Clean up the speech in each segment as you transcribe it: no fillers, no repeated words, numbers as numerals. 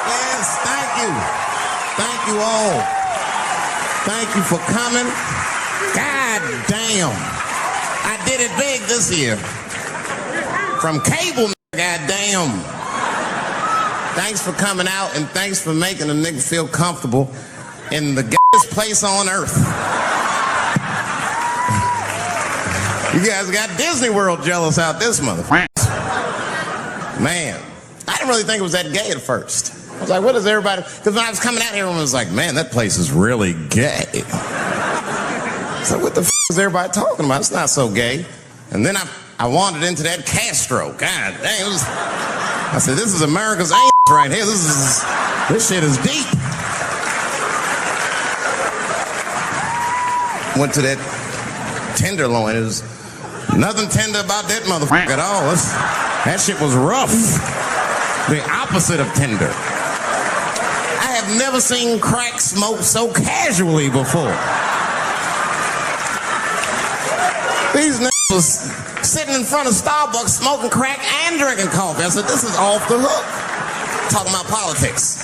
Yes, thank you. Thank you all. Thank you for coming. God damn. I did it big this year. From cable, goddamn. Thanks for coming out and thanks for making a nigga feel comfortable in the gayest place on earth. You guys got Disney World jealous out this motherfucker. Man, I didn't really think it was that gay at first. I was like, what is everybody? Because when I was coming out here, everyone was like, man, that place is really gay. So what the f is everybody talking about? It's not so gay. And then I wandered into that Castro. God dang, I said, this is America's ass right here. This shit is deep. Went to that Tenderloin. It was nothing tender about that motherfucker at all. That shit was rough. The opposite of tender. I have never seen crack smoked so casually before. These niggas was sitting in front of Starbucks smoking crack and drinking coffee. I said, this is off the hook. Talking about politics.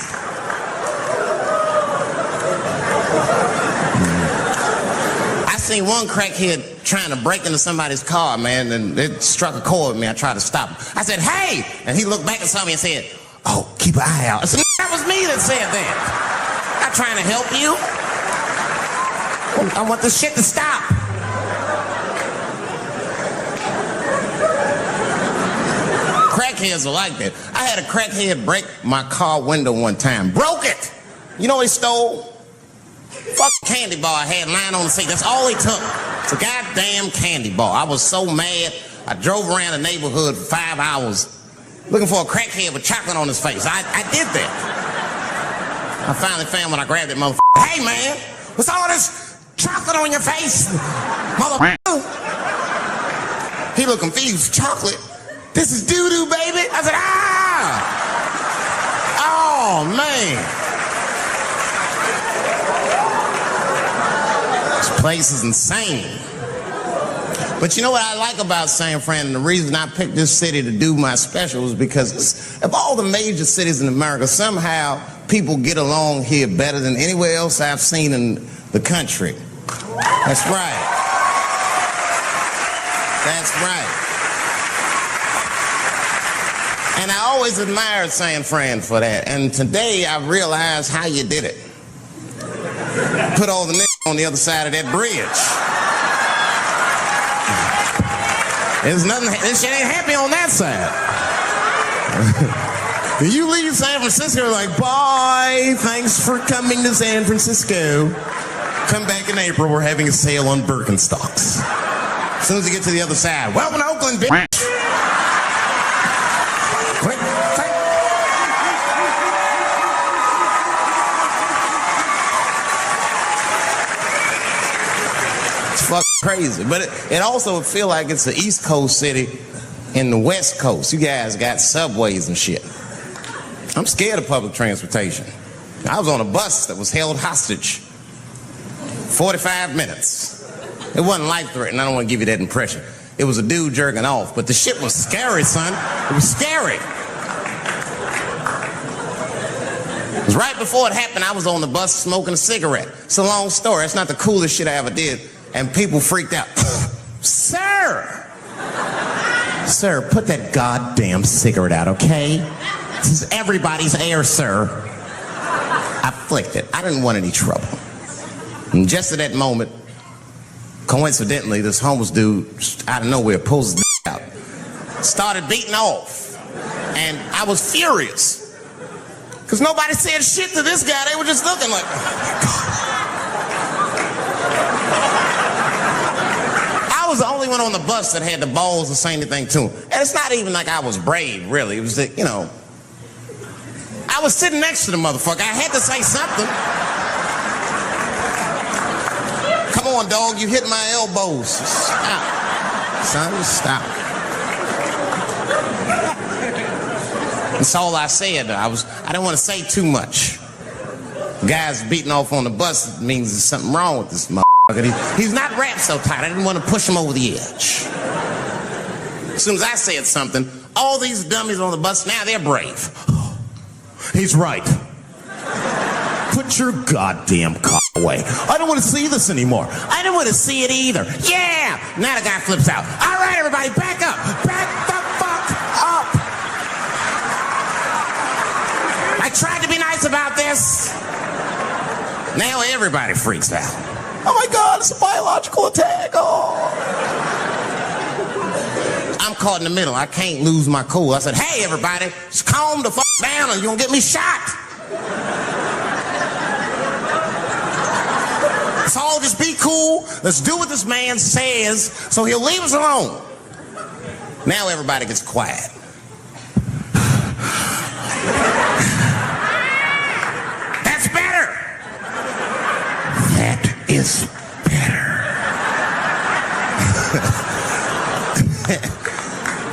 I seen one crackhead trying to break into somebody's car, man, and it struck a chord with me. I tried to stop him. I said, hey! And he looked back and saw me and said, oh, keep an eye out. I said, that was me that said that. I'm not trying to help you. I want this shit to stop. Crackheads are like that. I had a crackhead break my car window one time. Broke it! You know what he stole? Fucking candy bar I had lying on the seat. That's all he took. It's a goddamn candy bar. I was so mad. I drove around the neighborhood for 5 hours looking for a crackhead with chocolate on his face. I did that. I finally found when I grabbed that motherfucker. Hey man, what's all this chocolate on your face? Motherfucker. He looked confused. Chocolate? This is doo-doo, baby. I said, ah! Oh, man. This place is insane. But you know what I like about San Fran, and the reason I picked this city to do my special is because of all the major cities in America, somehow people get along here better than anywhere else I've seen in the country. That's right. That's right. And I always admired San Fran for that. And today I realized how you did it. Put all the niggas on the other side of that bridge. There's nothing, this shit ain't happy on that side. You leave San Francisco like, bye, thanks for coming to San Francisco. Come back in April, we're having a sale on Birkenstocks. As soon as you get to the other side, welcome to Oakland, bitch. Quick, quick. It's fucking crazy, but it also would feel like it's the East Coast city in the West Coast. You guys got subways and shit. I'm scared of public transportation. I was on a bus that was held hostage 45 minutes. It wasn't life-threatening. I don't want to give you that impression. It was a dude jerking off, but the shit was scary, son. It was scary. It was right before it happened, I was on the bus smoking a cigarette. It's a long story. It's not the coolest shit I ever did. And people freaked out. Sir! Sir, put that goddamn cigarette out, okay? This is everybody's air, sir. I flicked it. I didn't want any trouble. And just at that moment, coincidentally, this homeless dude out of nowhere pulls his out, started beating off, and I was furious because nobody said shit to this guy. They were just looking like, oh my God. I was the only one on the bus that had the balls to say anything to him, and it's not even like I was brave, really. It was that, you know, I was sitting next to the motherfucker. I had to say something. Come on, dog, you hit my elbows. Stop. Son, stop. That's all I said. I didn't want to say too much. The guy's beating off on the bus. It means there's something wrong with this motherfucker. He's not wrapped so tight. I didn't want to push him over the edge. As soon as I said something, all these dummies on the bus, now they're brave. He's right. Put your goddamn cock away. I don't want to see this anymore. I don't want to see it either. Yeah! Now the guy flips out. All right, everybody, back up. Back the fuck up. I tried to be nice about this. Now everybody freaks out. Oh my God, it's a biological attack. Oh. I'm caught in the middle. I can't lose my cool. I said, hey, everybody, just calm the fuck down or you're going to get me shot. So just be cool. Let's do what this man says so he'll leave us alone. Now everybody gets quiet. That's better. That is better.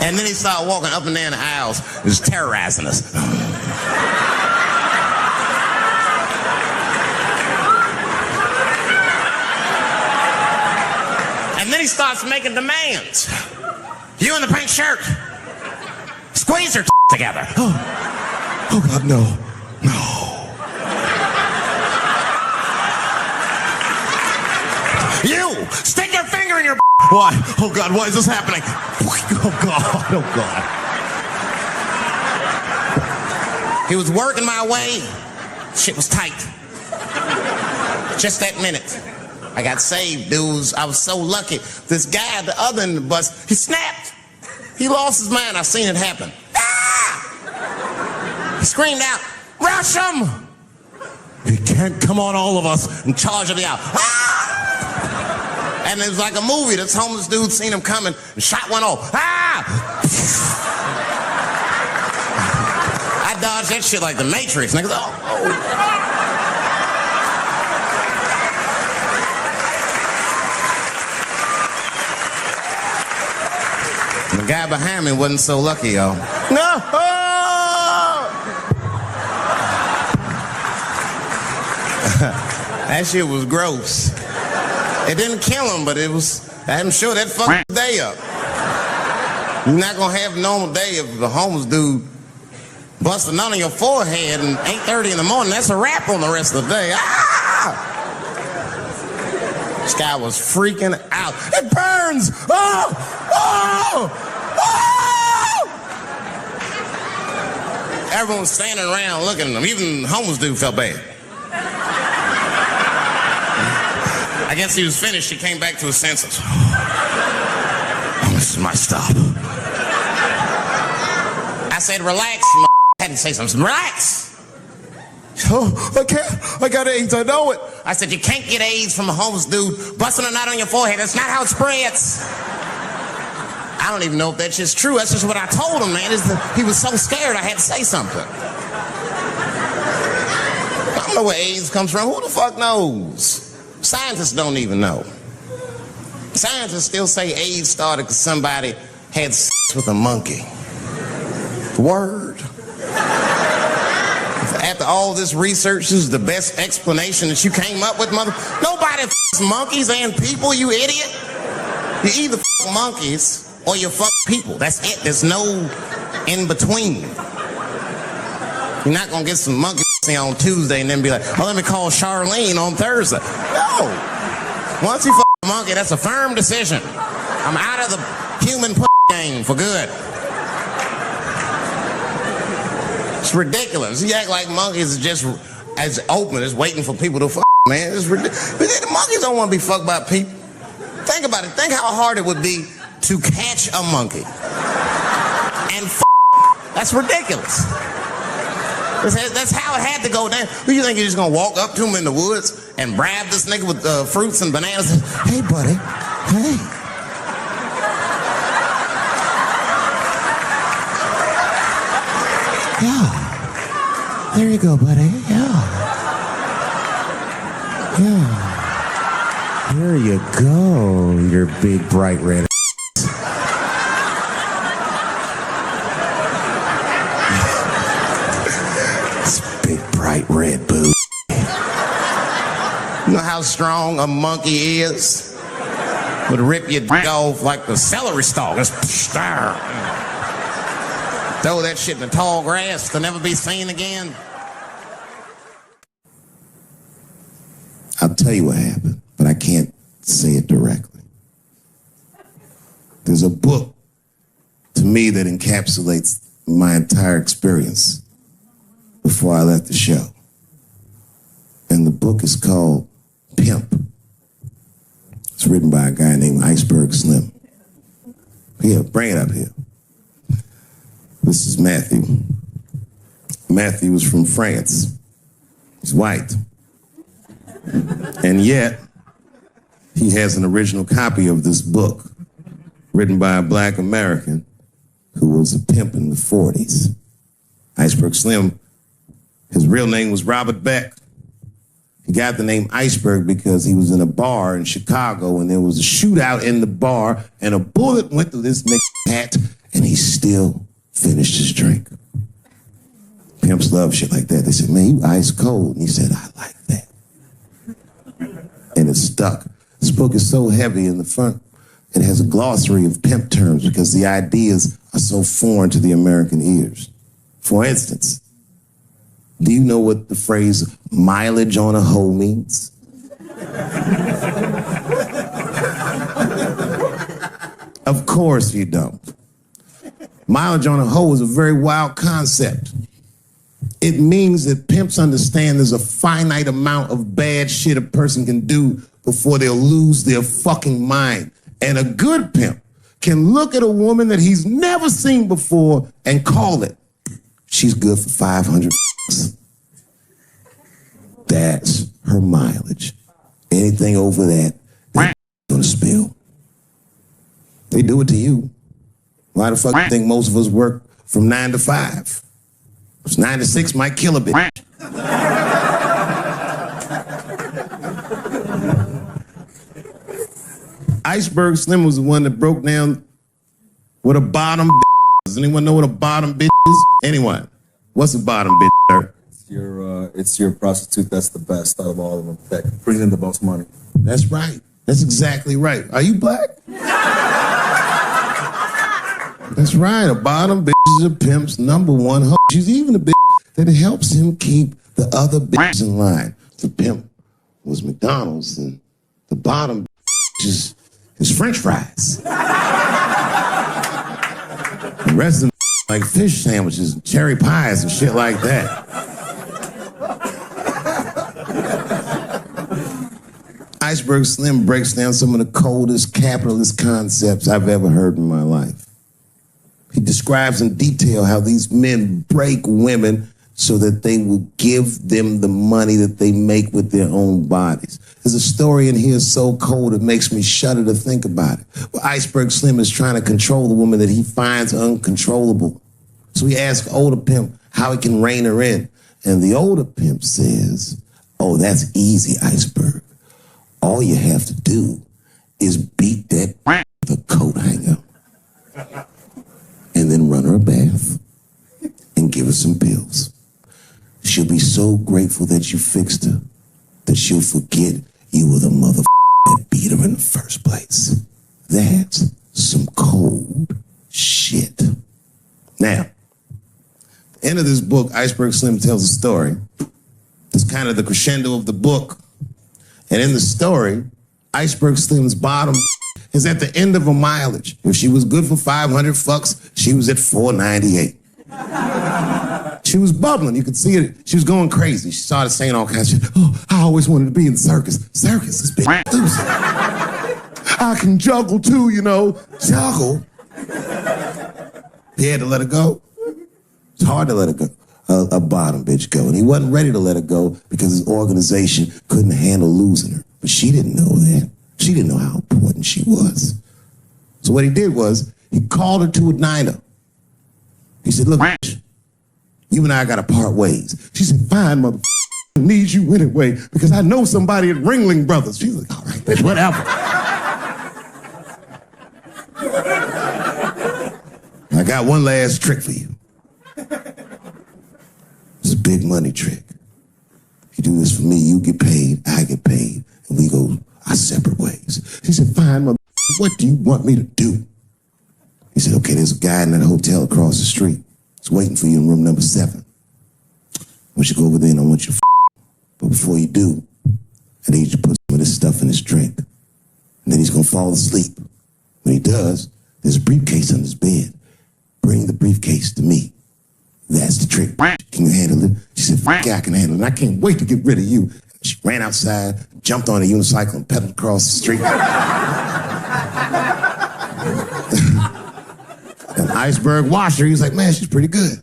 And then he started walking up and down the aisles, just terrorizing us. And then he starts making demands. You in the pink shirt, squeeze your together. Oh God, no. You, stick your finger in your Why? Oh God, why is this happening? Oh God. He was working my way. Shit was tight. Just that minute. I got saved, dudes. I was so lucky. This guy at the other end of the bus, he snapped. He lost his mind. I seen it happen. Ah! He screamed out, rush him! He can't come on all of us and charge him out. Ah! And it was like a movie. This homeless dude seen him coming and shot one off. Ah! I dodged that shit like the Matrix. Niggas, oh. The guy behind me wasn't so lucky, y'all. No! That shit was gross. It didn't kill him, but I'm sure that fucked his day up. You're not gonna have a normal day if the homeless dude busts a nut on your forehead and 8:30 in the morning. That's a wrap on the rest of the day. Ah! This guy was freaking out. It burns! Oh! Oh! Oh! Everyone was standing around looking at him. Even the homeless dude felt bad. I guess he was finished. He came back to his senses. Oh, this is my stop. I said, relax, I had to say something. Relax. Oh, I can't. I got AIDS. I know it. I said, you can't get AIDS from a homeless dude busting a knot on your forehead. That's not how it spreads. I don't even know if that's just true. That's just what I told him, man. He was so scared I had to say something. I don't know where AIDS comes from. Who the fuck knows? Scientists don't even know. Scientists still say AIDS started because somebody had sex with a monkey. Word. After all this research, this is the best explanation that you came up with, mother. Nobody f***s monkeys and people, you idiot. You either f*** monkeys or you f*** people. That's it. There's no in between. You're not gonna get some monkey on Tuesday and then be like, oh, let me call Charlene on Thursday. No. Once you f*** a monkey, that's a firm decision. I'm out of the human game for good. It's ridiculous. You act like monkeys are just as open as waiting for people to f***, man. It's ridiculous. But the monkeys don't want to be fucked by people. Think about it. Think how hard it would be to catch a monkey and f***. That's ridiculous. That's how it had to go down. Who you think you're just gonna walk up to him in the woods and bribe this nigga with fruits and bananas? And, hey, buddy. Hey. Yeah. There you go, buddy. Yeah. There you go, your big bright red. Bright red boob. You know how strong a monkey is? Would rip your dick off like the celery stalk. Throw that shit in the tall grass to never be seen again. tell you what happened, but I can't say it directly. There's a book to me that encapsulates my entire experience before I left the show. And the book is called Pimp. It's written by a guy named Iceberg Slim. Here, bring it up here. This is Matthew. Matthew was from France. He's white. And yet, he has an original copy of this book written by a black American who was a pimp in the 40s. Iceberg Slim, his real name was Robert Beck. He got the name Iceberg because he was in a bar in Chicago and there was a shootout in the bar and a bullet went through this nigga's hat and he still finished his drink. Pimps love shit like that. They said, man, you ice cold. And he said, I like that. And it stuck. This book is so heavy in the front. It has a glossary of pimp terms because the ideas are so foreign to the American ears. For instance, do you know what the phrase mileage on a hoe means? Of course you don't. Mileage on a hoe is a very wild concept. It means that pimps understand there's a finite amount of bad shit a person can do before they'll lose their fucking mind. And a good pimp can look at a woman that he's never seen before and call it. She's good for 500 bucks. That's her mileage. Anything over that, they're gonna spill. They do it to you. Why the fuck do you think most of us work from 9 to 5? 9 to 6 might kill a bitch. Iceberg Slim was the one that broke down what a bottom bitch is. Does anyone know what a bottom bitch is? Anyone? What's a bottom bitch, sir? It's your prostitute that's the best out of all of them. That brings in the most money. That's right. That's exactly right. Are you black? That's right. A bottom bitch is a pimp's number one hoe. She's even a bitch that helps him keep the other bitches in line. The pimp was McDonald's and the bottom bitch is his French fries. The rest of them like fish sandwiches and cherry pies and shit like that. Iceberg Slim breaks down some of the coldest capitalist concepts I've ever heard in my life. He describes in detail how these men break women so that they will give them the money that they make with their own bodies. There's a story in here so cold it makes me shudder to think about it. Well, Iceberg Slim is trying to control the woman that he finds uncontrollable. So he asks older pimp how he can rein her in. And the older pimp says, oh, that's easy, Iceberg. All you have to do is beat that with a coat hanger. And then run her a bath and give her some pills. She'll be so grateful that you fixed her that she'll forget you were the motherfucker that beat her in the first place. That's some cold shit. Now, at the end of this book, Iceberg Slim tells a story. It's kind of the crescendo of the book. And in the story, Iceberg Slim's bottom is at the end of her mileage. If she was good for 500 fucks, she was at 498. She was bubbling. You could see it. She was going crazy. She started saying all kinds of shit. Oh, I always wanted to be in circus. Circus is big news. I can juggle too, you know. Juggle. He had to let her go. It's hard to let her go. A bottom bitch go. And he wasn't ready to let her go because his organization couldn't handle losing her. But she didn't know that. She didn't know how important she was. So what he did was, he called her to a diner. He said, look, bitch, you and I gotta part ways. She said, fine, motherfucker, I need you anyway, because I know somebody at Ringling Brothers. She's like, all right, bitch, whatever. I got one last trick for you. It's a big money trick. If you do this for me, you get paid, I get paid, and we go our separate ways. She said, fine, mother, what do you want me to do? He said, okay, there's a guy in that hotel across the street. He's waiting for you in room number 7. I want you to go over there and I want you to but before you do, I need you to put some of this stuff in his drink. And then he's going to fall asleep. When he does, there's a briefcase on his bed. Bring the briefcase to me. That's the trick. Can you handle it? She said, yeah, I can handle it. And I can't wait to get rid of you. She ran outside, jumped on a unicycle, and pedaled across the street. An iceberg washed her. He was like, man, she's pretty good.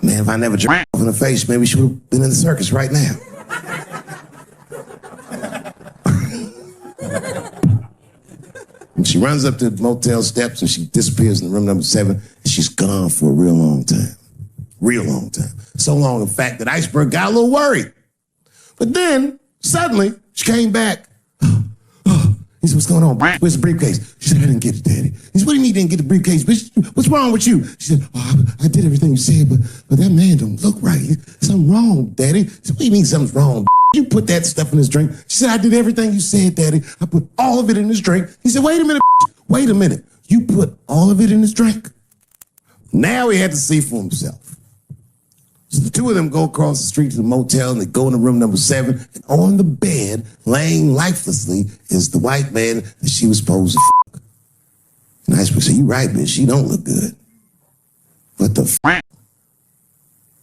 Man, if I never jerked off in the face, maybe she would have been in the circus right now. And she runs up to the motel steps and she disappears in room number 7. And she's gone for a real long time. Real long time. So long, in fact, that Iceberg got a little worried. But then, suddenly, she came back. He said, what's going on? Where's the briefcase? She said, I didn't get it, Daddy. He said, what do you mean you didn't get the briefcase? Bitch, what's wrong with you? She said, oh, I did everything you said, but that man don't look right. Something wrong, Daddy. He said, what do you mean something's wrong? You put that stuff in his drink. She said, I did everything you said, Daddy. I put all of it in his drink. He said, wait a minute, wait a minute. You put all of it in his drink? Now he had to see for himself. So the two of them go across the street to the motel and they go into room number 7. And on the bed, laying lifelessly, is the white man that she was supposed to fuck. And Iceberg said, you right, bitch, she don't look good. What the f?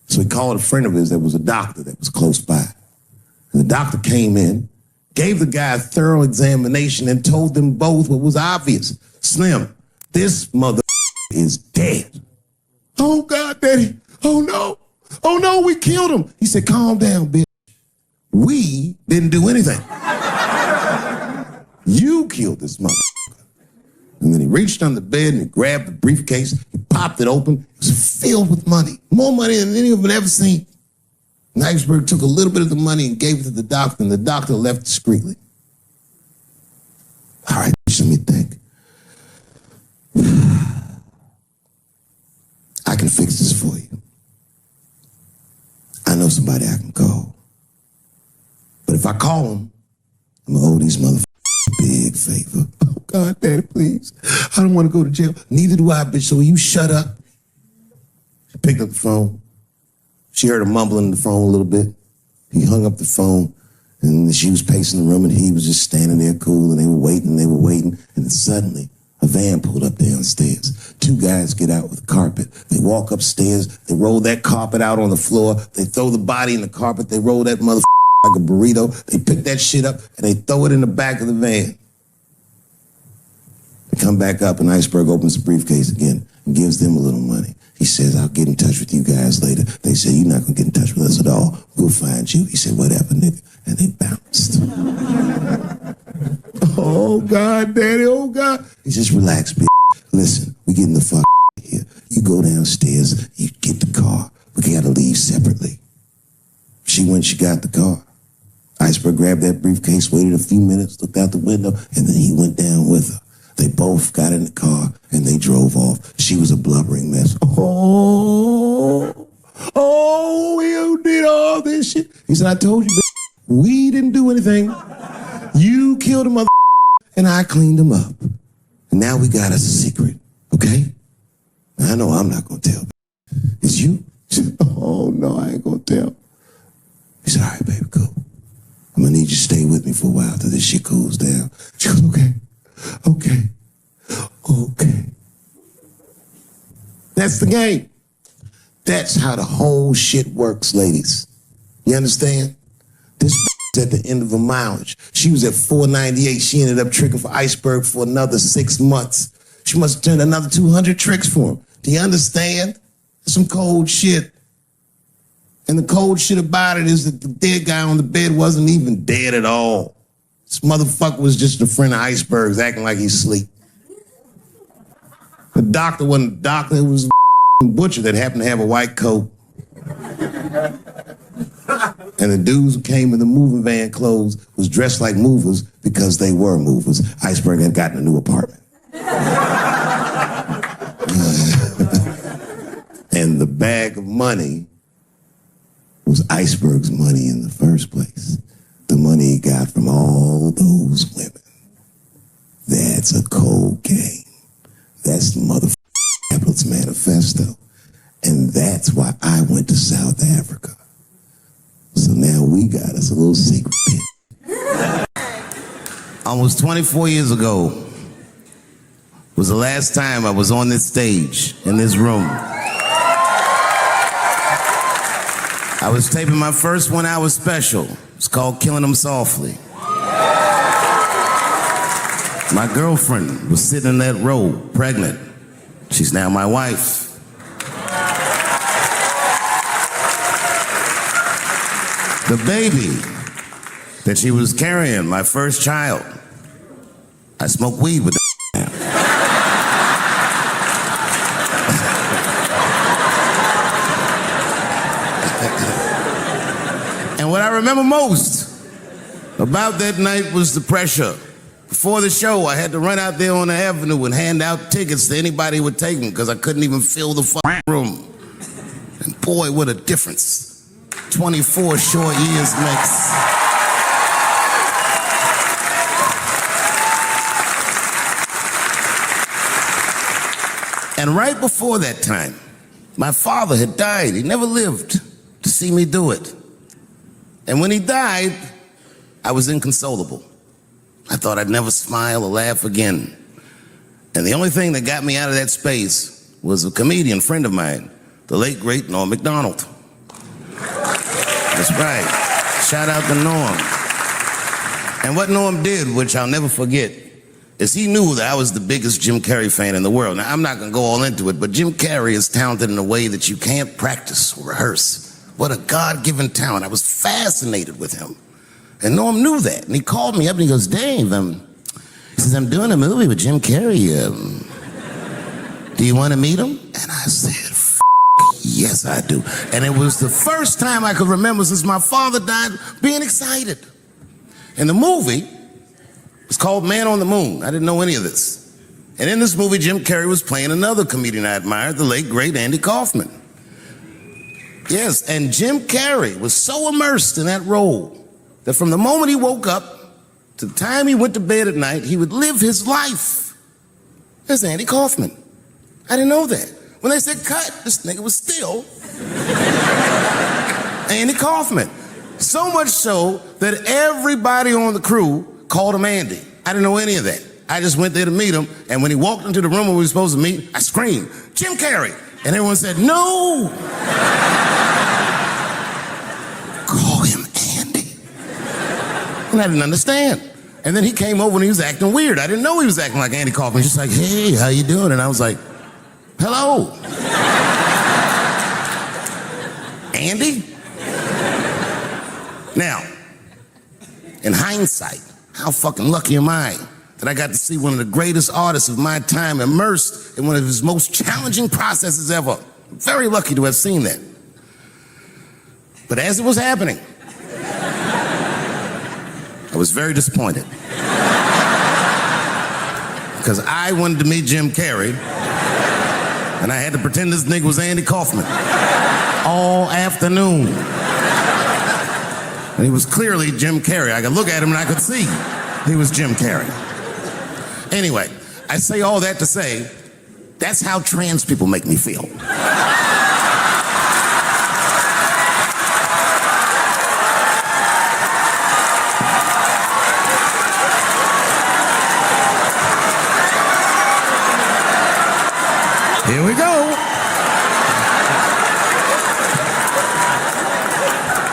So he called a friend of his that was a doctor that was close by. And the doctor came in, gave the guy a thorough examination and told them both what was obvious. Slim, this mother is dead. Oh, God, Daddy. Oh, no. Oh, no, we killed him. He said, calm down, bitch. We didn't do anything. You killed this motherfucker. And then he reached under the bed and he grabbed the briefcase. He popped it open. It was filled with money. More money than any of them had ever seen. And Iceberg took a little bit of the money and gave it to the doctor, and the doctor left discreetly. All right, let me think. I can fix this for you. I know somebody I can call. But if I call him, I'm gonna owe these motherfuckers a big favor. Oh, God, Daddy, please. I don't want to go to jail. Neither do I, bitch, so will you shut up? She picked up the phone. She heard him mumbling on the phone a little bit. He hung up the phone, and she was pacing the room, and he was just standing there cool, and they were waiting, and then suddenly, a van pulled up downstairs. 2 guys get out with carpet. They walk upstairs. They roll that carpet out on the floor. They throw the body in the carpet. They roll that motherfucker like a burrito. They pick that shit up, and they throw it in the back of the van. They come back up, and Iceberg opens the briefcase again and gives them a little money. He says, I'll get in touch with you guys later. They say, you're not going to get in touch with us at all. We'll find you. He said, whatever, nigga. And they bounced. Oh, God, Daddy, oh, God. He says, relax, bitch. Listen, we getting the fuck out of here. You go downstairs, you get the car. We got to leave separately. She went, she got the car. Iceberg grabbed that briefcase, waited a few minutes, looked out the window, and then he went down with her. They both got in the car, and they drove off. She was a blubbering mess. Oh, you did all this shit. He said, I told you, bitch, we didn't do anything. You killed a mother, and I cleaned him up. And now we got us a secret, okay? I know I'm not going to tell. It's you? She said, oh, no, I ain't going to tell. He said, all right, baby, cool. I'm going to need you to stay with me for a while till this shit cools down. She goes, okay. That's the game. That's how the whole shit works, ladies. You understand? This at the end of her mileage. She was at 498. She ended up tricking for Iceberg for another 6 months. She must have turned another 200 tricks for him. Do you understand? Some cold shit. And the cold shit about it is that the dead guy on the bed wasn't even dead at all. This motherfucker was just a friend of Iceberg's acting like he's asleep. The doctor wasn't a doctor, it was a butcher that happened to have a white coat. And the dudes who came in the moving van clothes was dressed like movers because they were movers. Iceberg had gotten a new apartment. And the bag of money was Iceberg's money in the first place. The money he got from all those women. That's a cold game. That's the motherfucking Capitalist Manifesto. And that's why I went to South Africa. So now we got us a little secret pit. Almost 24 years ago was the last time I was on this stage, in this room. I was taping my first 1 hour special. It's called Killing Them Softly. My girlfriend was sitting in that row, pregnant. She's now my wife. The baby that she was carrying, my first child, I smoked weed with the And what I remember most about that night was the pressure. Before the show, I had to run out there on the avenue and hand out tickets to anybody who would take them because I couldn't even fill the fucking room. And boy, what a difference 24 short years makes. And right before that time, my father had died. He never lived to see me do it. And when he died, I was inconsolable. I thought I'd never smile or laugh again. And the only thing that got me out of that space was a comedian friend of mine, the late, great Norm Macdonald. That's right. Shout out to Norm. And what Norm did, which I'll never forget, is he knew that I was the biggest Jim Carrey fan in the world. Now, I'm not going to go all into it, but Jim Carrey is talented in a way that you can't practice or rehearse. What a God-given talent. I was fascinated with him. And Norm knew that. And he called me up and he goes, Dave, he says, I'm doing a movie with Jim Carrey. Do you want to meet him? And I said, yes, I do. And it was the first time I could remember since my father died being excited. And the movie was called Man on the Moon. I didn't know any of this. And in this movie, Jim Carrey was playing another comedian I admired, the late, great Andy Kaufman. Yes, and Jim Carrey was so immersed in that role that from the moment he woke up to the time he went to bed at night, he would live his life as Andy Kaufman. I didn't know that. When they said cut, this nigga was still Andy Kaufman. So much so that everybody on the crew called him Andy. I didn't know any of that. I just went there to meet him, and when he walked into the room where we were supposed to meet, I screamed, Jim Carrey! And everyone said, no! Call him Andy. And I didn't understand. And then he came over and he was acting weird. I didn't know he was acting like Andy Kaufman. He's just like, hey, how you doing? And I was like, hello. Andy? Now, in hindsight, how fucking lucky am I that I got to see one of the greatest artists of my time immersed in one of his most challenging processes ever. I'm very lucky to have seen that. But as it was happening, I was very disappointed. Because I wanted to meet Jim Carrey, and I had to pretend this nigga was Andy Kaufman all afternoon. And he was clearly Jim Carrey. I could look at him and I could see he was Jim Carrey. Anyway, I say all that to say, that's how trans people make me feel. Here we go.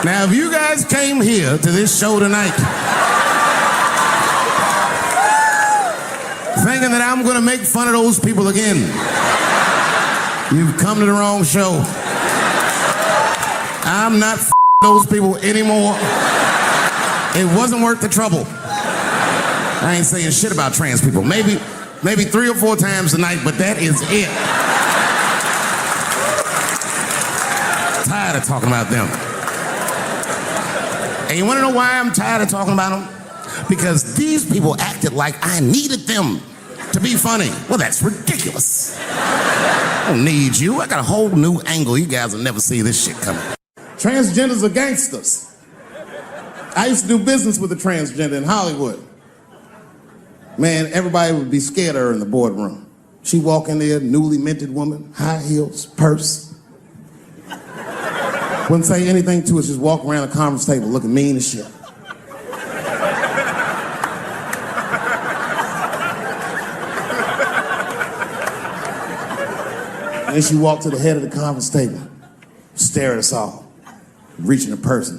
Now, if you guys came here to this show tonight thinking that I'm gonna make fun of those people again, you've come to the wrong show. I'm not those people anymore. It wasn't worth the trouble. I ain't saying shit about trans people. Maybe 3 or 4 times tonight, but that is it. Tired of talking about them. And you wanna know why I'm tired of talking about them? Because these people acted like I needed them to be funny. Well, that's ridiculous. I don't need you. I got a whole new angle. You guys will never see this shit coming. Transgenders are gangsters. I used to do business with a transgender in Hollywood. Man, everybody would be scared of her in the boardroom. She'd walk in there, newly minted woman, high heels, purse. Wouldn't say anything to us, just walk around the conference table looking mean as shit. And then she walked to the head of the conference table, stare at us all, reach in her purse,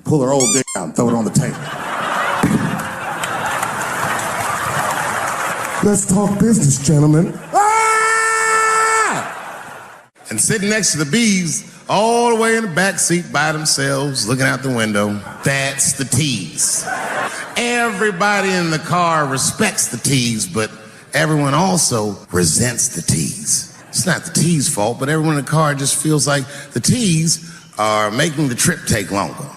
pull her old dick out and throw it on the table. Let's talk business, gentlemen. Ah! And sitting next to the bees, all the way in the back seat by themselves, looking out the window, that's the T's. Everybody in the car respects the T's, but everyone also resents the T's. It's not the T's fault, but everyone in the car just feels like the T's are making the trip take longer.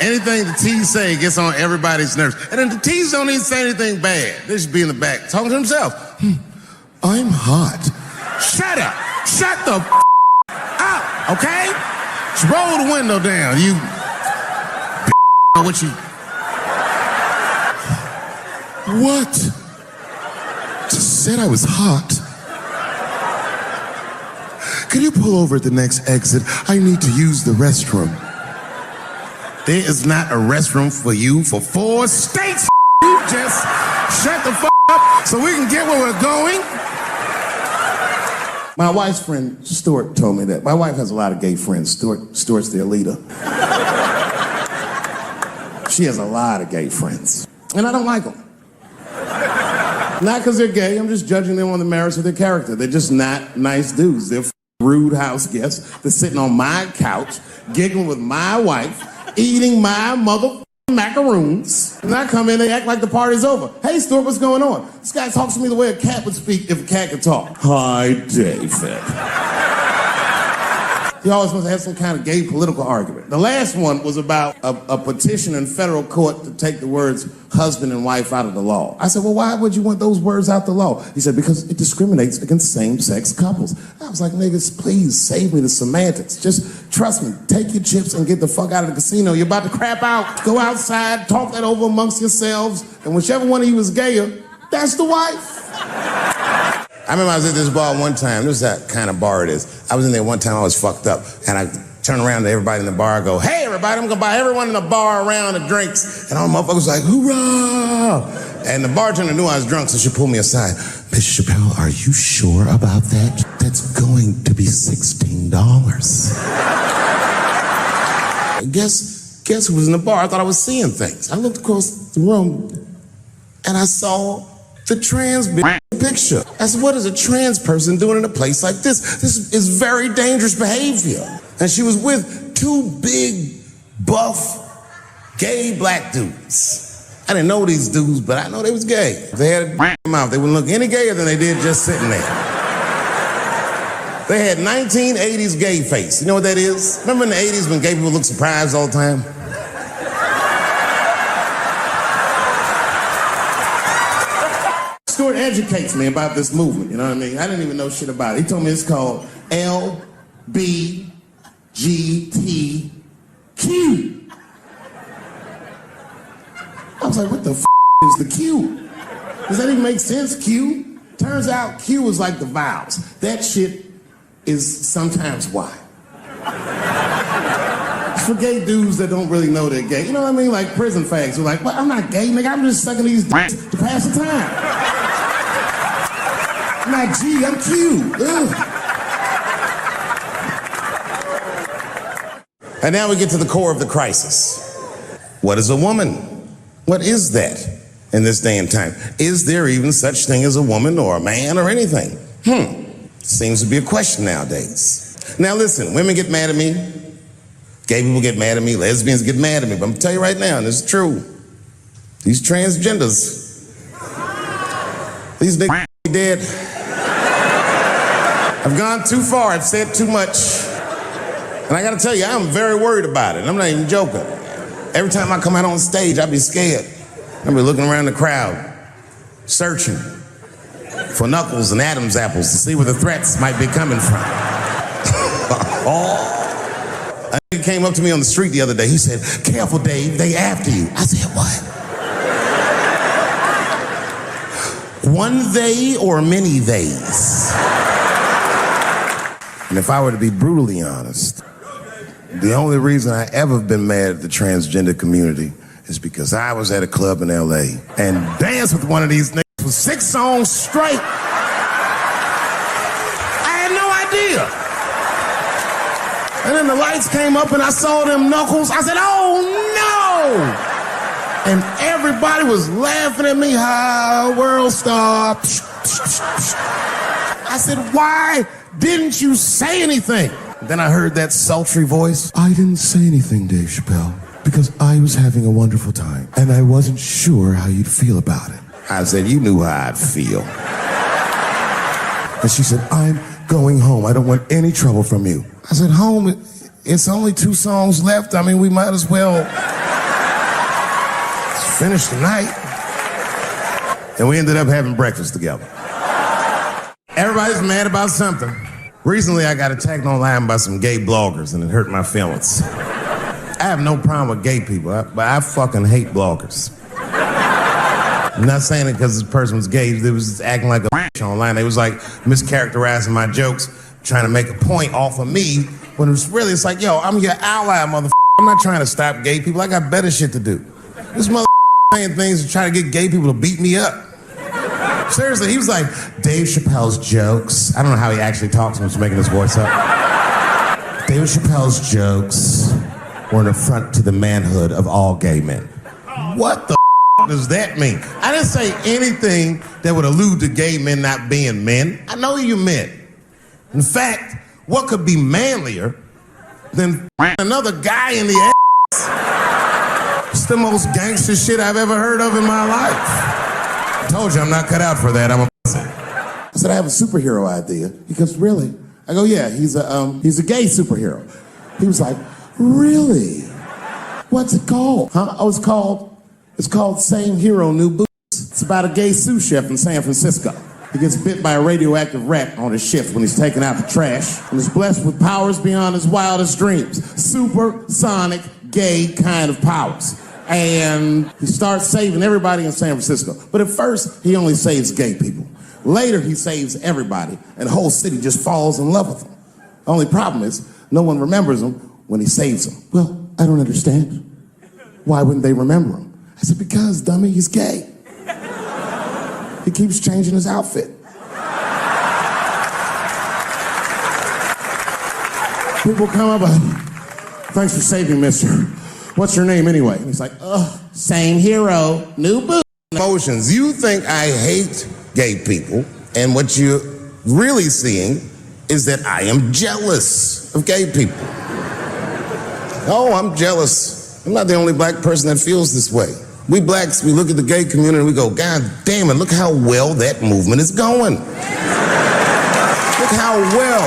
Anything the T's say gets on everybody's nerves. And then the T's don't even say anything bad. They should be in the back talking to themselves. I'm hot. Shut up. Shut the up, okay? Just roll the window down. You what you... What? Just said I was hot. Can you pull over at the next exit? I need to use the restroom. There is not a restroom for you for 4 states. You just shut the up so we can get where we're going. My wife's friend, Stuart, told me that. My wife has a lot of gay friends. Stuart's their leader. She has a lot of gay friends. And I don't like them. Not because they're gay. I'm just judging them on the merits of their character. They're just not nice dudes. They're rude house guests. They're sitting on my couch, giggling with my wife, eating my mother macaroons. And I come in, they act like the party's over. Hey, Stuart, what's going on? This guy talks to me the way a cat would speak if a cat could talk. Hi, David. He always wants to have some kind of gay political argument. The last one was about a petition in federal court to take the words husband and wife out of the law. I said, well, why would you want those words out the law? He said, because it discriminates against same-sex couples. I was like, niggas, please save me the semantics. Just trust me, take your chips and get the fuck out of the casino. You're about to crap out. Go outside, talk that over amongst yourselves, and whichever one of you is gayer, that's the wife. I remember I was at this bar one time. This is that kind of bar it is. I was in there one time, I was fucked up. And I turned around to everybody in the bar, I go, hey, everybody, I'm gonna buy everyone in the bar a round of drinks. And all the motherfuckers like, hoorah! And the bartender knew I was drunk, so she pulled me aside. Miss Chappelle, are you sure about that? That's going to be $16. Guess who was in the bar? I thought I was seeing things. I looked across the room, and I saw the trans picture. I said, what is a trans person doing in a place like this? This is very dangerous behavior. And she was with 2 big, buff, gay black dudes. I didn't know these dudes, but I know they was gay. If they had a mouth, they wouldn't look any gayer than they did just sitting there. They had 1980s gay face. You know what that is? Remember in the 80s when gay people looked surprised all the time? Stuart educates me about this movement, you know what I mean? I didn't even know shit about it. He told me it's called LBGTQ. I was like, what the f is the Q? Does that even make sense, Q? Turns out Q is like the vowels. That shit is sometimes Y. For gay dudes that don't really know they're gay. You know what I mean? Like prison fags who are like, well, I'm not gay, nigga. I'm just sucking these dicks to pass the time. I'm not G, I'm Q. Ugh. And now we get to the core of the crisis. What is a woman? What is that in this day and time? Is there even such thing as a woman or a man or anything? Seems to be a question nowadays. Now listen, women get mad at me. Gay people get mad at me. Lesbians get mad at me. But I'm gonna tell you right now, and this is true. These transgenders, these niggas dead. I've gone too far. I've said too much. And I gotta tell you, I'm very worried about it. I'm not even joking. Every time I come out on stage, I be scared. I be looking around the crowd, searching for knuckles and Adam's apples to see where the threats might be coming from. A nigga came up to me on the street the other day. He said, careful, Dave, they after you. I said, what? One they or many theys? And if I were to be brutally honest, The only reason I ever been mad at the transgender community is because I was at a club in LA and danced with one of these niggas for 6 songs straight. I had no idea. And then the lights came up and I saw them knuckles. I said, oh no! And everybody was laughing at me. Hi, world star. I said, why didn't you say anything? Then I heard that sultry voice. I didn't say anything, Dave Chappelle, because I was having a wonderful time, and I wasn't sure how you'd feel about it. I said, you knew how I'd feel. And she said, I'm going home. I don't want any trouble from you. I said, home? It's only 2 songs left. I mean, we might as well finish the night. And we ended up having breakfast together. Everybody's mad about something. Recently, I got attacked online by some gay bloggers, and it hurt my feelings. I have no problem with gay people, but I fucking hate bloggers. I'm not saying it because this person was gay. They was just acting like a bitch online. They was like mischaracterizing my jokes, trying to make a point off of me, when it's really, it's like, yo, I'm your ally, motherfucker. I'm not trying to stop gay people. I got better shit to do. This motherfucker saying things to try to get gay people to beat me up. Seriously, he was like, Dave Chappelle's jokes. I don't know how he actually talks when he's making his voice up. Dave Chappelle's jokes were an affront to the manhood of all gay men. What the does that mean? I didn't say anything that would allude to gay men not being men. I know you meant. In fact, what could be manlier than another guy in the ass? It's the most gangster shit I've ever heard of in my life. I told you I'm not cut out for that. I'm a pussy. I said, I have a superhero idea. He goes, really? I go, yeah, he's a gay superhero. He was like, really? What's it called? Huh? Oh, it's called Same Hero, New Boots. It's about a gay sous chef in San Francisco. He gets bit by a radioactive rat on his shift when he's taking out the trash and is blessed with powers beyond his wildest dreams. Supersonic, gay kind of powers. And he starts saving everybody in San Francisco. But at first, he only saves gay people. Later, he saves everybody, and the whole city just falls in love with him. The only problem is, no one remembers him when he saves them. Well, I don't understand. Why wouldn't they remember him? I said, because, dummy, he's gay. He keeps changing his outfit. People come up, thanks for saving, mister. What's your name anyway? And he's like, same hero, new boots. Emotions. You think I hate gay people, and what you're really seeing is that I am jealous of gay people. Oh, I'm jealous. I'm not the only black person that feels this way. We blacks, we look at the gay community and we go, God damn it, look how well that movement is going. Look how well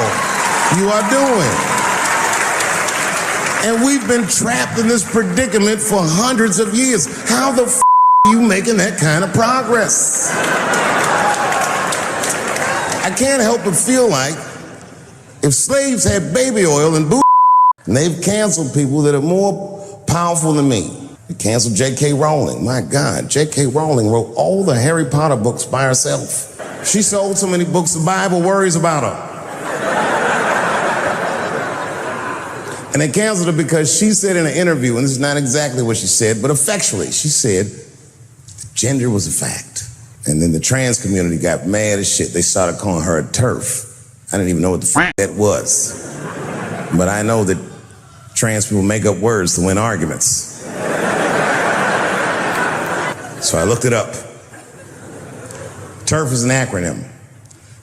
you are doing. And we've been trapped in this predicament for hundreds of years. How the f are you making that kind of progress? I can't help but feel like if slaves had baby oil and booze, and they've canceled people that are more powerful than me. They canceled J.K. Rowling. My God, J.K. Rowling wrote all the Harry Potter books by herself. She sold so many books, the Bible worries about her. And they canceled her because she said in an interview, and this is not exactly what she said, but effectually, she said gender was a fact. And then the trans community got mad as shit. They started calling her a TERF. I didn't even know what the f that was. But I know that trans people make up words to win arguments. So I looked it up. TERF is an acronym.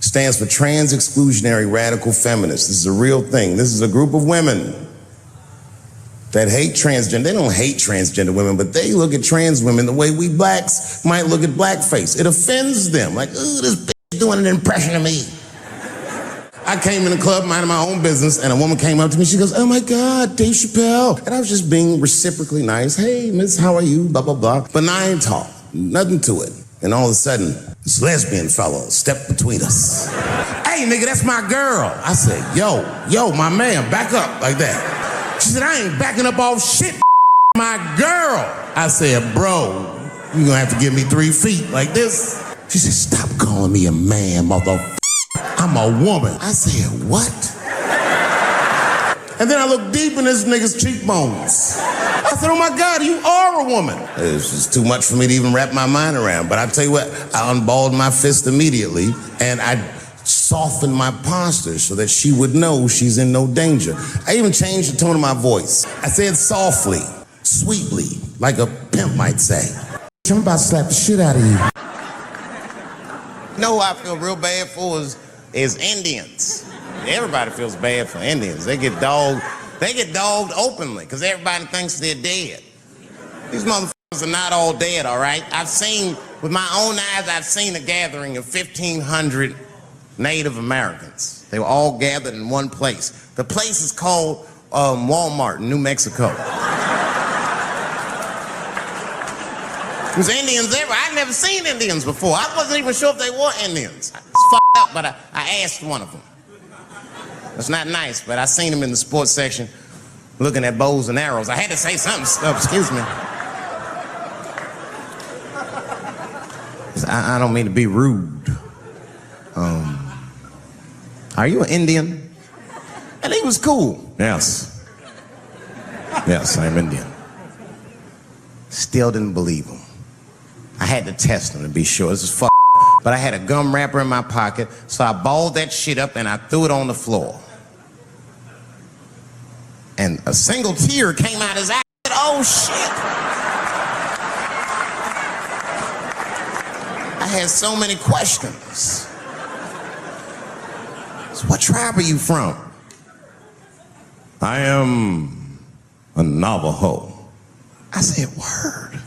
Stands for Trans Exclusionary Radical Feminists. This is a real thing. This is a group of women that hate transgender. They don't hate transgender women, but they look at trans women the way we blacks might look at blackface. It offends them. Like, ooh, this bitch doing an impression of me. I came in the club minding my own business, and a woman came up to me. She goes, oh my God, Dave Chappelle. And I was just being reciprocally nice. Hey, miss, how are you? Blah, blah, blah. Benign talk. Nothing to it. And all of a sudden, this lesbian fellow stepped between us. Hey, nigga, that's my girl. I said, yo, my man, back up like that. She said, I ain't backing up off shit, my girl. I said, bro, you're gonna have to give me 3 feet like this. She said, stop calling me a man, motherfucker. I'm a woman. I said, what? And then I looked deep in this nigga's cheekbones. I said, oh my God, you are a woman. It was just too much for me to even wrap my mind around. But I tell you what, I unballed my fist immediately and I softened my posture so that she would know she's in no danger. I even changed the tone of my voice. I said softly, sweetly, like a pimp might say. I'm about to slap the shit out of you. You know who I feel real bad for is Indians. Everybody feels bad for Indians. They get dogged openly because everybody thinks they're dead. These motherfuckers are not all dead, all right? I've seen, with my own eyes, I've seen a gathering of 1,500 Native Americans. They were all gathered in one place. The place is called Walmart in New Mexico. There's Indians everywhere. I'd never seen Indians before. I wasn't even sure if they were Indians. It's fucked up, but I asked one of them. It's not nice, but I seen him in the sports section looking at bows and arrows. I had to say something. Excuse me. I don't mean to be rude. Are you an Indian? And he was cool. Yes. Yes, I'm Indian. Still didn't believe him. I had to test him to be sure. This is fuck. But I had a gum wrapper in my pocket, so I balled that shit up and I threw it on the floor. And a single tear came out his eye. I said, oh shit. I had so many questions. So what tribe are you from? I am a Navajo. I said, word.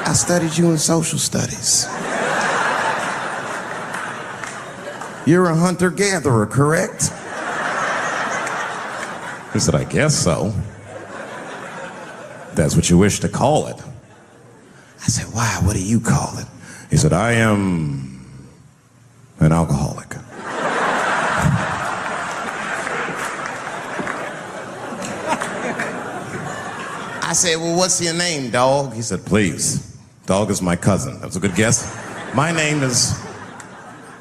I studied you in social studies. You're a hunter-gatherer, correct? He said, I guess so. That's what you wish to call it. I said, why? What do you call it? He said, I am an alcoholic. I said, well, what's your name, dog? He said, please. Dog is my cousin. That was a good guess. My name is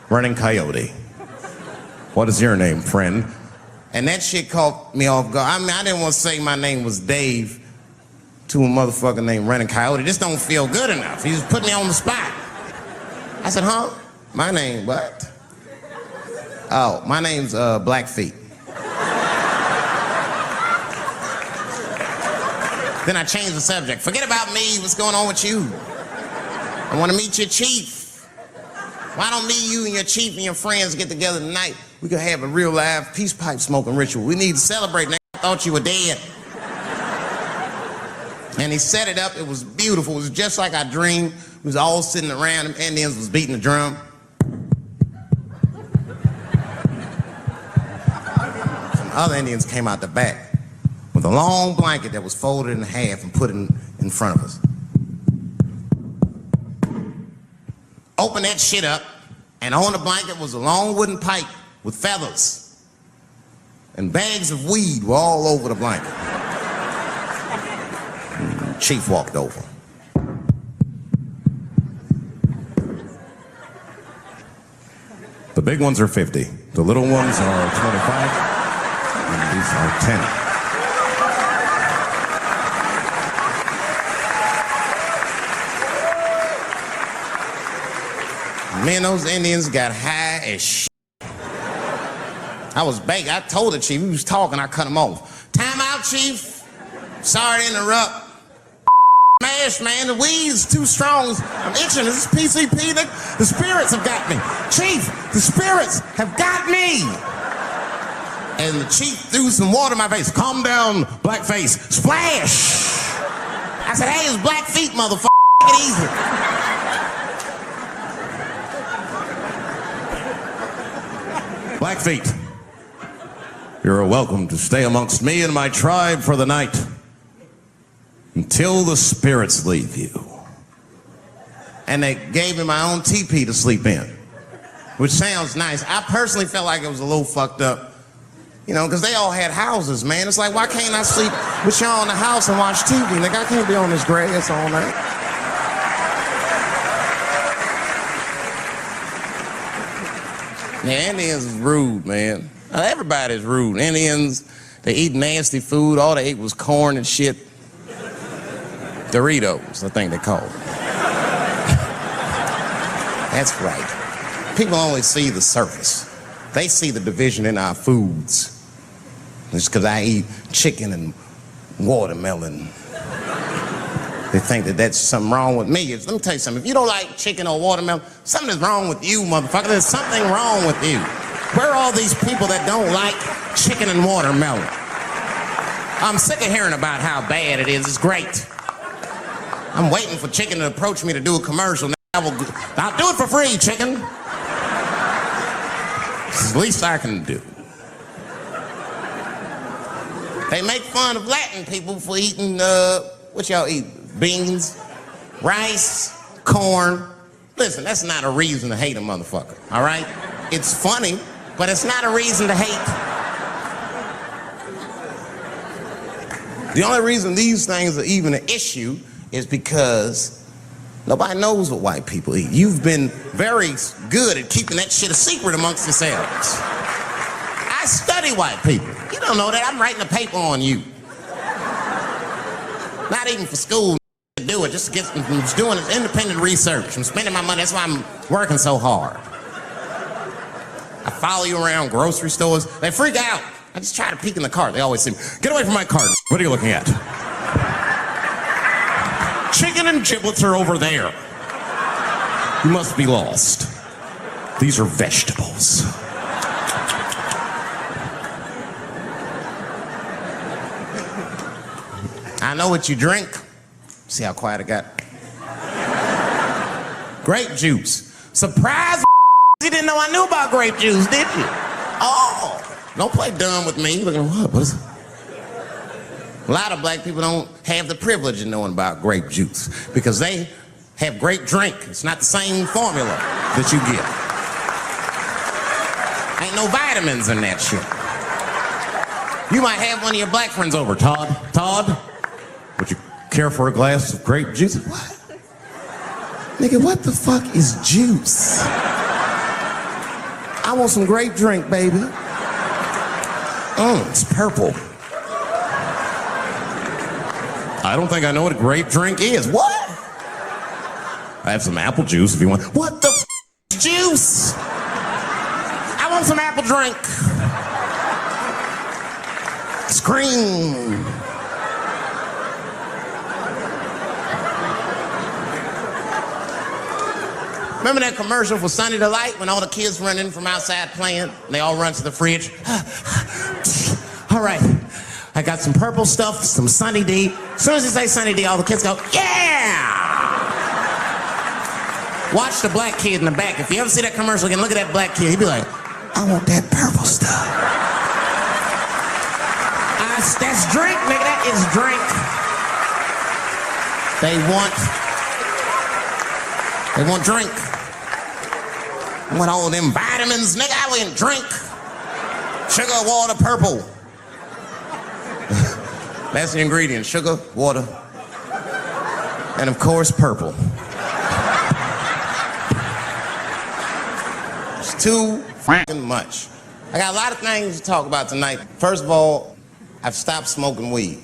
Running Coyote. What is your name, friend? And that shit caught me off guard. I mean, I didn't want to say my name was Dave to a motherfucker named Running Coyote. This don't feel good enough. He just put me on the spot. I said, huh? My name, what? Oh, my name's Blackfeet. Then I changed the subject. Forget about me. What's going on with you? I want to meet your chief. Why don't me, you, and your chief and your friends get together tonight? We could have a real live peace pipe smoking ritual. We need to celebrate. Now I thought you were dead. And he set it up. It was beautiful. It was just like I dreamed. We was all sitting around. Them Indians was beating the drum. Some other Indians came out the back with a long blanket that was folded in half and put it in front of us. Opened that shit up, and on the blanket was a long wooden pipe with feathers. And bags of weed were all over the blanket. Chief walked over. The big ones are 50. The little ones are 25. And these are 10. Me and those Indians got high as shit. I was begging. I told the chief, we was talking, I cut him off. Time out, chief. Sorry to interrupt. Smash, man, the weed's too strong. I'm itching. This is PCP. The spirits have got me. Chief, the spirits have got me. And the chief threw some water in my face. Calm down, blackface. Splash. I said, hey, it's Blackfeet, motherfucker. Take it easy. Blackfeet, you're welcome to stay amongst me and my tribe for the night until the spirits leave you. And they gave me my own teepee to sleep in, which sounds nice. I personally felt like it was a little fucked up, you know, because they all had houses, man. It's like, why can't I sleep with y'all in the house and watch TV? Like, I can't be on this grass all night. Yeah, Indians is rude, man. Everybody's rude. Indians, they eat nasty food. All they ate was corn and shit. Doritos, I think they call it. That's right. People only see the surface. They see the division in our foods. Just because I eat chicken and watermelon, they think that that's something wrong with me. Let me tell you something. If you don't like chicken or watermelon, something is wrong with you, motherfucker. There's something wrong with you. Where are all these people that don't like chicken and watermelon? I'm sick of hearing about how bad it is. It's great. I'm waiting for chicken to approach me to do a commercial. I'll do it for free, chicken. It's the least I can do. They make fun of Latin people for eating, what y'all eat? Beans, rice, corn. Listen, that's not a reason to hate a motherfucker, all right? It's funny, but it's not a reason to hate. The only reason these things are even an issue is because nobody knows what white people eat. You've been very good at keeping that shit a secret amongst yourselves. I study white people. You don't know that. I'm writing a paper on you. Not even for school to do it, just to get, I'm just doing independent research. I'm spending my money. That's why I'm working so hard. I follow you around grocery stores. They freak out. I just try to peek in the cart. They always say, get away from my cart. What are you looking at? Chicken and giblets are over there. You must be lost. These are vegetables. I know what you drink. See how quiet I got? Grape juice. Surprise! You didn't know I knew about grape juice, did you? Oh, don't play dumb with me. Look at what is it? A lot of black people don't have the privilege of knowing about grape juice because they have grape drink. It's not the same formula that you get. Ain't no vitamins in that shit. You might have one of your black friends over. Todd, would you care for a glass of grape juice? What? Nigga, what the fuck is juice? I want some grape drink, baby. It's purple. I don't think I know what a grape drink is. What? I have some apple juice if you want. What the f is juice? I want some apple drink. Scream. Remember that commercial for Sunny Delight when all the kids run in from outside playing? And they all run to the fridge. All right, I got some purple stuff, some Sunny D. As soon as you say Sunny D, all the kids go, yeah! Watch the black kid in the back. If you ever see that commercial again, look at that black kid. He'd be like, I want that purple stuff. That's drink, nigga. That is drink. They want drink. I want all them vitamins, nigga. I want drink. Sugar, water, purple. That's the ingredient. Sugar, water, and of course, purple. It's too fucking much. I got a lot of things to talk about tonight. First of all, I've stopped smoking weed.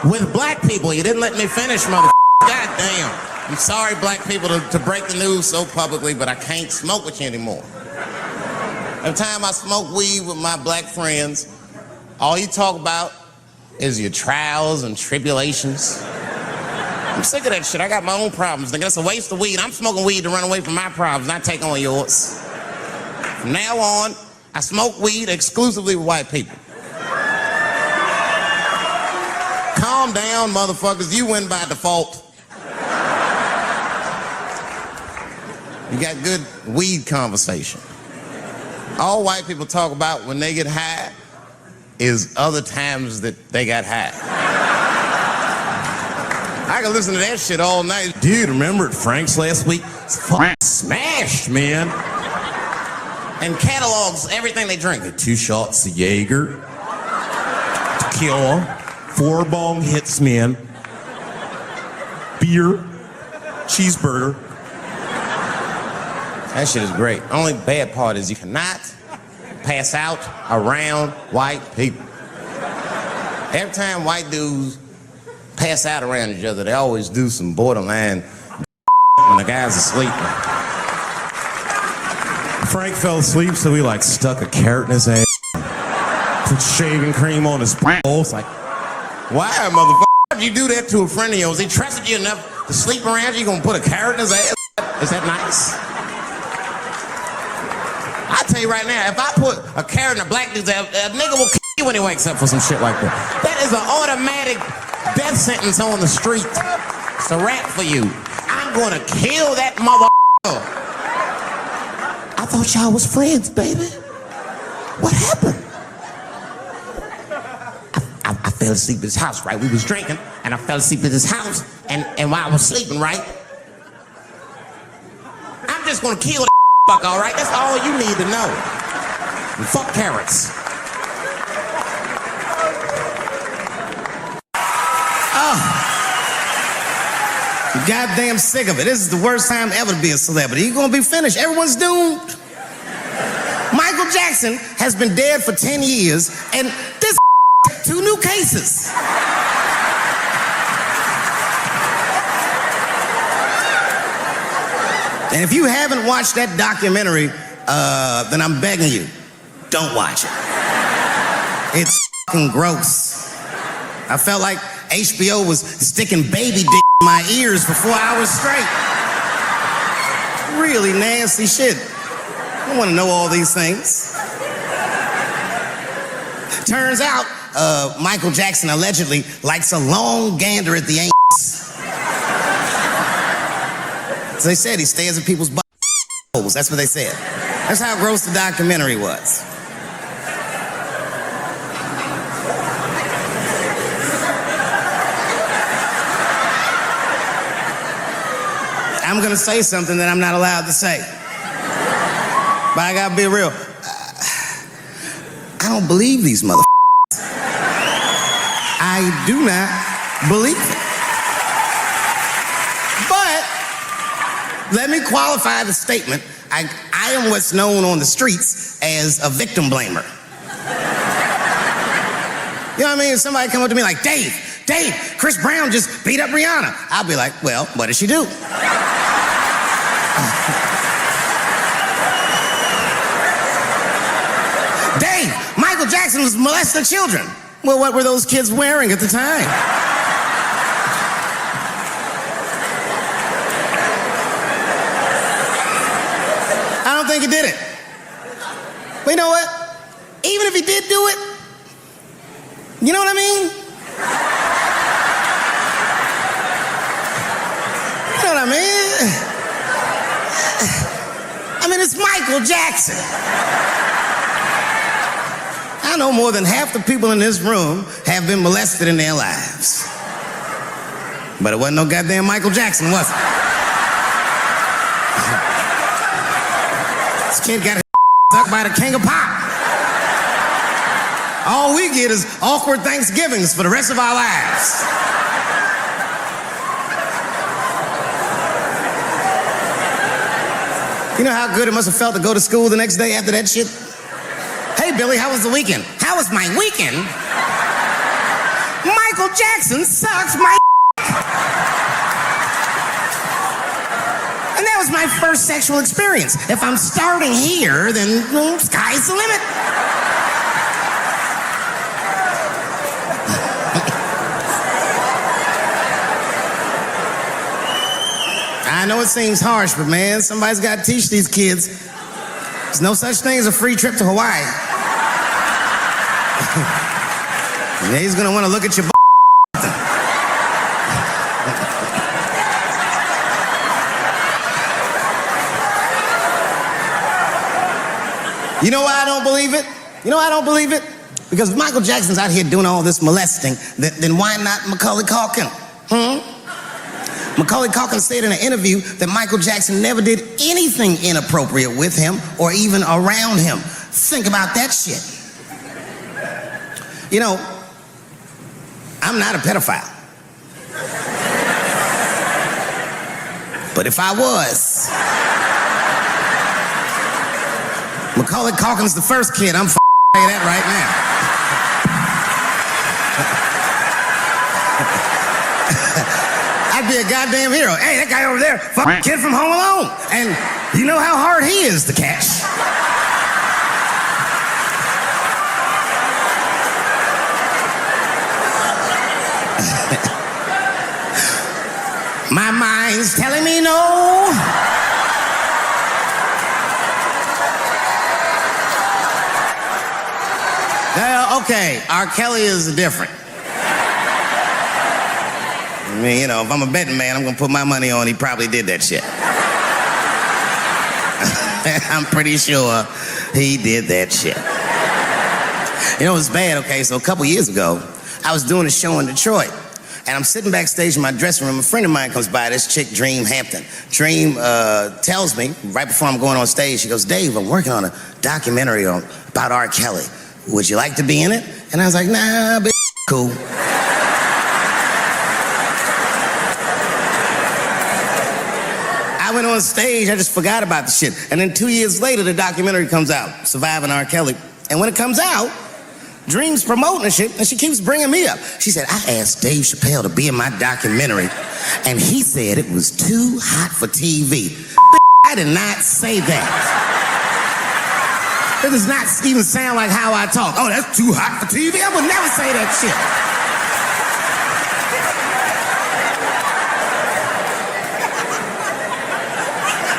With black people, you didn't let me finish, motherfucker. God damn. I'm sorry, black people, to break the news so publicly, but I can't smoke with you anymore. Every time I smoke weed with my black friends, all you talk about is your trials and tribulations. I'm sick of that shit. I got my own problems. Nigga, that's a waste of weed. I'm smoking weed to run away from my problems, not take on yours. From now on, I smoke weed exclusively with white people. Calm down, motherfuckers. You win by default. You got good weed conversation. All white people talk about when they get high is other times that they got high. I can listen to that shit all night. Dude, remember at Frank's last week? It's fucking smashed, man. And catalogs everything they drink. 2 shots of Jaeger, tequila, 4 bong hits, man, beer, cheeseburger. That shit is great. Only bad part is you cannot pass out around white people. Every time white dudes pass out around each other, they always do some borderline when the guy's asleep. Frank fell asleep, so we like stuck a carrot in his ass, put shaving cream on his balls. Like, why, motherfucker? Why'd you do that to a friend of yours? He trusted you enough to sleep around you, you gonna put a carrot in his ass? Is that nice? I tell you right now, if I put a carrot in a black dude's ass, a nigga will kill you when he wakes up for some shit like that. That is an automatic death sentence on the street. It's a rap for you. I'm gonna kill that motherfucker. I thought y'all was friends, baby. What happened? I fell asleep at his house, right? We was drinking, and I fell asleep at his house, and while I was sleeping, right? I'm just gonna kill that fuck, all right? That's all you need to know. And fuck carrots. Oh. I'm goddamn sick of it. This is the worst time ever to be a celebrity. You're gonna be finished. Everyone's doomed. Michael Jackson has been dead for 10 years, and this 2 new cases. And if you haven't watched that documentary, then I'm begging you, don't watch it. It's fucking gross. I felt like HBO was sticking baby dick in my ears for 4 hours straight. Really nasty shit. I don't want to know all these things. Turns out, Michael Jackson allegedly likes a long gander at the anus. As they said, he stares at people's buttholes. That's what they said. That's how gross the documentary was. I'm gonna say something that I'm not allowed to say. But I gotta be real. I don't believe these motherfuckers. I do not believe it. But let me qualify the statement. I am what's known on the streets as a victim blamer. You know what I mean? If somebody come up to me like, Dave, Chris Brown just beat up Rihanna. I'll be like, well, what did she do? Dave, Michael Jackson was molesting children. Well, what were those kids wearing at the time? I don't think he did it. But you know what? Even if he did do it, you know what I mean? You know what I mean? I mean, it's Michael Jackson. I know more than half the people in this room have been molested in their lives. But it wasn't no goddamn Michael Jackson, was it? This kid got his sucked by the king of pop. All we get is awkward Thanksgivings for the rest of our lives. You know how good it must have felt to go to school the next day after that shit? Hey, Billy, how was the weekend? How was my weekend? Michael Jackson sucks my And that was my first sexual experience. If I'm starting here, then sky's the limit. I know it seems harsh, but man, somebody's got to teach these kids. There's no such thing as a free trip to Hawaii. Yeah, he's gonna want to look at your You know why I don't believe it? You know why I don't believe it? Because if Michael Jackson's out here doing all this molesting, then why not Macaulay Culkin? Macaulay Culkin said in an interview that Michael Jackson never did anything inappropriate with him or even around him. Think about that shit. You know, I'm not a pedophile. But if I was, Macaulay Macaulay Culkin's the first kid. I'm tell you that right now. I'd be a goddamn hero. Hey, that guy over there, kid from Home Alone. And you know how hard he is to catch. My mind's telling me no. Okay, R. Kelly is different. I mean, you know, if I'm a betting man, I'm gonna put my money on he probably did that shit. I'm pretty sure he did that shit. You know, it was bad, okay, so a couple years ago, I was doing a show in Detroit, and I'm sitting backstage in my dressing room. A friend of mine comes by, this chick, Dream Hampton. Dream tells me, right before I'm going on stage, she goes, Dave, I'm working on a documentary about R. Kelly. Would you like to be in it? And I was like, nah, but cool. I went on stage, I just forgot about the shit. And then 2 years later, the documentary comes out, Surviving R. Kelly. And when it comes out, Dream's promoting the shit, and she keeps bringing me up. She said, I asked Dave Chappelle to be in my documentary, and he said it was too hot for TV. I did not say that. It does not even sound like how I talk. Oh, that's too hot for TV? I would never say that shit.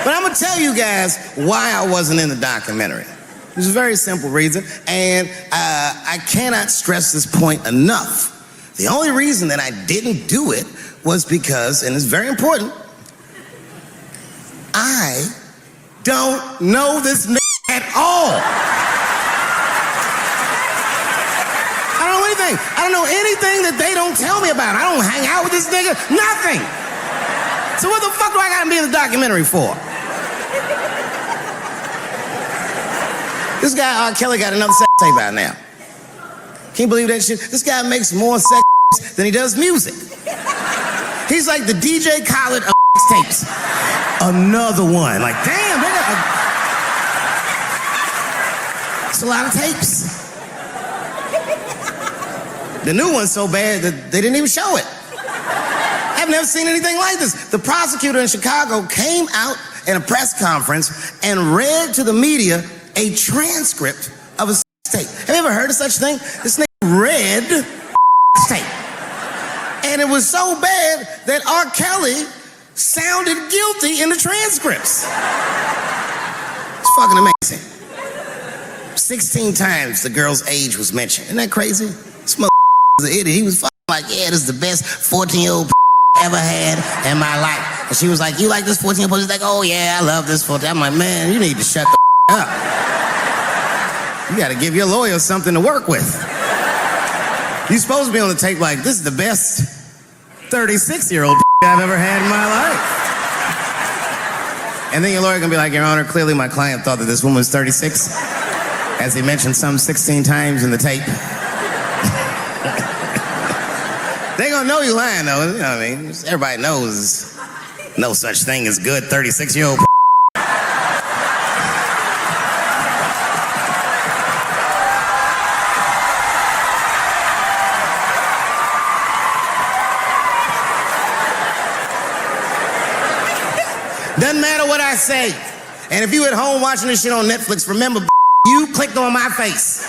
But I'm gonna tell you guys why I wasn't in the documentary. There's a very simple reason, and I cannot stress this point enough. The only reason that I didn't do it was because, and it's very important, I don't know this nigga at all. I don't know anything. I don't know anything that they don't tell me about. I don't hang out with this nigga. Nothing. So what the fuck do I gotta be in the documentary for? This guy, R. Kelly, got another sex tape out now. Can you believe that shit? This guy makes more sex than he does music. He's like the DJ Khaled of tapes. Another one. Like, damn, they got it's a lot of tapes. The new one's so bad that they didn't even show it. I've never seen anything like this. The prosecutor in Chicago came out in a press conference and read to the media a transcript of a tape. Have you ever heard of such a thing? This nigga read tape. And it was so bad that R. Kelly sounded guilty in the transcripts. It's fucking amazing. 16 times the girl's age was mentioned. Isn't that crazy? This motherfucker was an idiot. He was fucking like, yeah, this is the best 14-year-old ever had in my life. And she was like, you like this 14-year-old? He's like, oh yeah, I love this 14. I'm like, man, you need to shut the up. You gotta give your lawyer something to work with. You're supposed to be on the tape like, this is the best 36-year-old I've ever had in my life. And then your lawyer gonna be like, Your Honor, clearly my client thought that this woman was 36, as he mentioned some 16 times in the tape. They gonna know you lying though, you know what I mean? Everybody knows no such thing as good 36-year-old. Doesn't matter what I say. And if you at home watching this shit on Netflix, remember, you clicked on my face.